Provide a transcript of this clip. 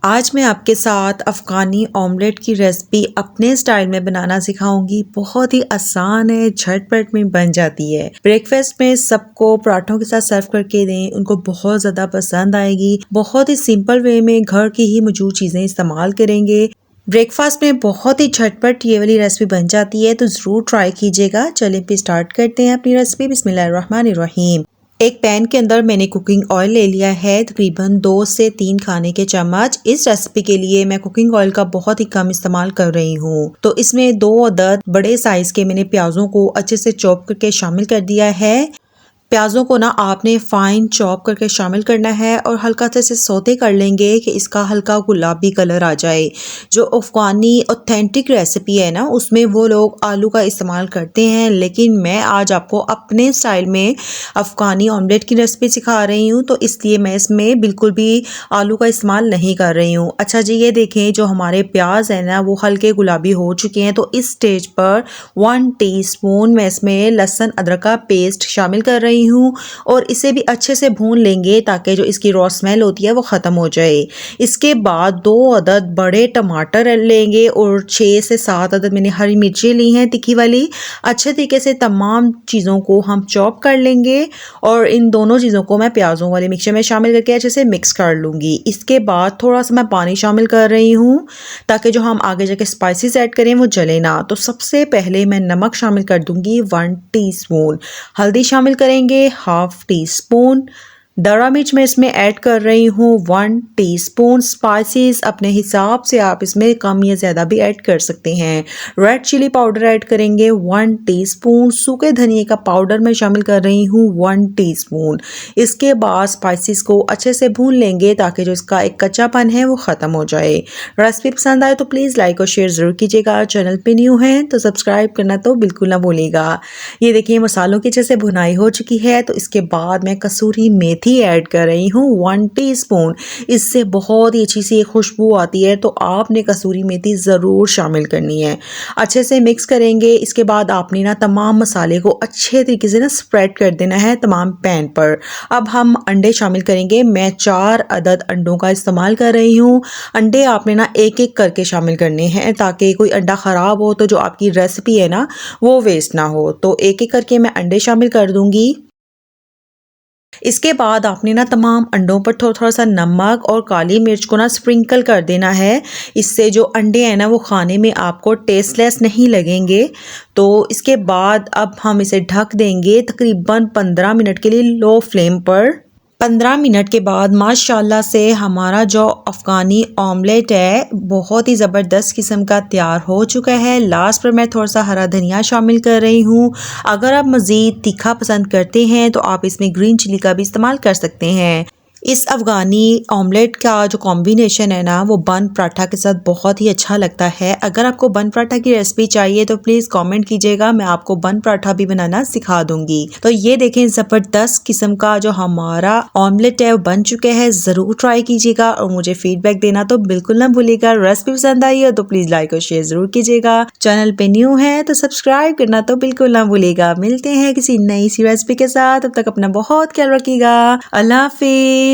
आज मैं आपके साथ अफ़गानी ऑमलेट की रेसिपी अपने स्टाइल में बनाना सिखाऊंगी। बहुत ही आसान है, झटपट में बन जाती है। ब्रेकफास्ट में सबको पराठों के साथ सर्व करके दें, उनको बहुत ज़्यादा पसंद आएगी। बहुत ही सिंपल वे में घर की ही मौजूद चीज़ें इस्तेमाल करेंगे। ब्रेकफास्ट में बहुत ही झटपट ये वाली रेसिपी बन जाती है, तो ज़रूर ट्राई कीजिएगा। चलिए फिर स्टार्ट करते हैं अपनी रेसिपी। बिस्मिल्लाहिर्रहमानिर्रहीम। एक पैन के अंदर मैंने कुकिंग ऑयल ले लिया है, तकरीबन 2 से 3 खाने के चम्मच। इस रेसिपी के लिए मैं कुकिंग ऑयल का बहुत ही कम इस्तेमाल कर रही हूँ। तो इसमें 2 अदद बड़े साइज के मैंने प्याजों को अच्छे से चॉप करके शामिल कर दिया है। प्याज़ों को ना आपने फाइन चॉप करके शामिल करना है और हल्का से इसे सौते कर लेंगे कि इसका हल्का गुलाबी कलर आ जाए। जो अफ़गानी ऑथेंटिक रेसिपी है ना, उसमें वो लोग आलू का इस्तेमाल करते हैं, लेकिन मैं आज आपको अपने स्टाइल में अफ़गानी ऑमलेट की रेसिपी सिखा रही हूँ, तो इसलिए मैं इसमें बिल्कुल भी आलू का इस्तेमाल नहीं कर रही हूँ। अच्छा जी, ये देखें जो हमारे प्याज है ना वो हल्के गुलाबी हो चुके हैं। तो इस स्टेज पर 1 टीस्पून मैं इसमें लहसुन अदरक का पेस्ट शामिल कर रही हूँ और इसे भी अच्छे से भून लेंगे ताकि जो इसकी रॉ स्मेल होती है वो ख़त्म हो जाए। इसके बाद 2 अदद बड़े टमाटर लेंगे और 6 से 7 अदद मैंने हरी मिर्ची ली हैं तीखी वाली। अच्छे तरीके से तमाम चीज़ों को हम चॉप कर लेंगे और इन दोनों चीज़ों को मैं प्याज़ों वाले मिक्सचर में शामिल करके अच्छे से मिक्स कर लूँगी। इसके बाद थोड़ा सा मैं पानी शामिल कर रही हूँ ताकि जो हम आगे जाके स्पाइसेस ऐड करें वो जले ना। तो सबसे पहले मैं नमक शामिल कर दूँगी 1 टीस्पून, हल्दी शामिल करेंगे 1/2 टीस्पून, दरा मिर्च मैं इसमें ऐड कर रही हूँ 1 टीस्पून। स्पाइसेस अपने हिसाब से आप इसमें कम या ज़्यादा भी ऐड कर सकते हैं। रेड चिली पाउडर ऐड करेंगे 1 टीस्पून, सूखे धनिए का पाउडर मैं शामिल कर रही हूँ 1 टीस्पून। इसके बाद स्पाइसेस को अच्छे से भून लेंगे ताकि जो इसका एक कच्चापन है वो ख़त्म हो जाए। रेसिपी पसंद आए तो प्लीज़ लाइक और शेयर ज़रूर कीजिएगा। चैनल पे न्यू हैं तो सब्सक्राइब करना तो बिल्कुल ना भूलिएगा। ये देखिए मसालों की अच्छे से भुनाई हो चुकी है, तो इसके बाद मैं कसूरी मेथी ऐड कर रही हूँ 1 टीस्पून। इससे बहुत ही अच्छी सी खुशबू आती है, तो आपने कसूरी मेथी ज़रूर शामिल करनी है। अच्छे से मिक्स करेंगे। इसके बाद आपने ना तमाम मसाले को अच्छे तरीके से ना स्प्रेड कर देना है तमाम पैन पर। अब हम अंडे शामिल करेंगे। मैं 4 अदद अंडों का इस्तेमाल कर रही हूँ। अंडे आपने ना एक एक करके शामिल करने हैं ताकि कोई अंडा ख़राब हो तो जो आपकी रेसिपी है ना वो वेस्ट ना हो। तो एक एक करके मैं अंडे शामिल कर दूंगी। इसके बाद आपने ना तमाम अंडों पर थोड़ा थोड़ा सा नमक और काली मिर्च को ना स्प्रिंकल कर देना है। इससे जो अंडे हैं ना वो खाने में आपको टेस्टलेस नहीं लगेंगे। तो इसके बाद अब हम इसे ढक देंगे तकरीबन 15 मिनट के लिए लो फ्लेम पर। 15 मिनट के बाद माशाल्लाह से हमारा जो अफ़गानी ऑमलेट है बहुत ही ज़बरदस्त किस्म का तैयार हो चुका है। लास्ट पर मैं थोड़ा सा हरा धनिया शामिल कर रही हूँ। अगर आप मज़ीद तीखा पसंद करते हैं तो आप इसमें ग्रीन चिली का भी इस्तेमाल कर सकते हैं। इस अफ़गानी ऑमलेट का जो कॉम्बिनेशन है ना वो बन पराठा के साथ बहुत ही अच्छा लगता है। अगर आपको बन पराठा की रेसिपी चाहिए तो प्लीज़ कमेंट कीजिएगा, मैं आपको बन पराठा भी बनाना सिखा दूंगी। तो ये देखें ज़बरदस्त किस्म का जो हमारा ऑमलेट है वो बन चुका है। ज़रूर ट्राई कीजिएगा और मुझे फीडबैक देना तो बिल्कुल ना भूलिएगा। रेसिपी पसंद आई हो तो प्लीज़ लाइक और शेयर ज़रूर कीजिएगा। चैनल पे न्यू है तो सब्सक्राइब करना तो बिल्कुल ना भूलिएगा। मिलते हैं किसी नई सी रेसिपी के साथ, तब तक अपना बहुत ख्याल रखिएगा। अल्लाह हाफिज़।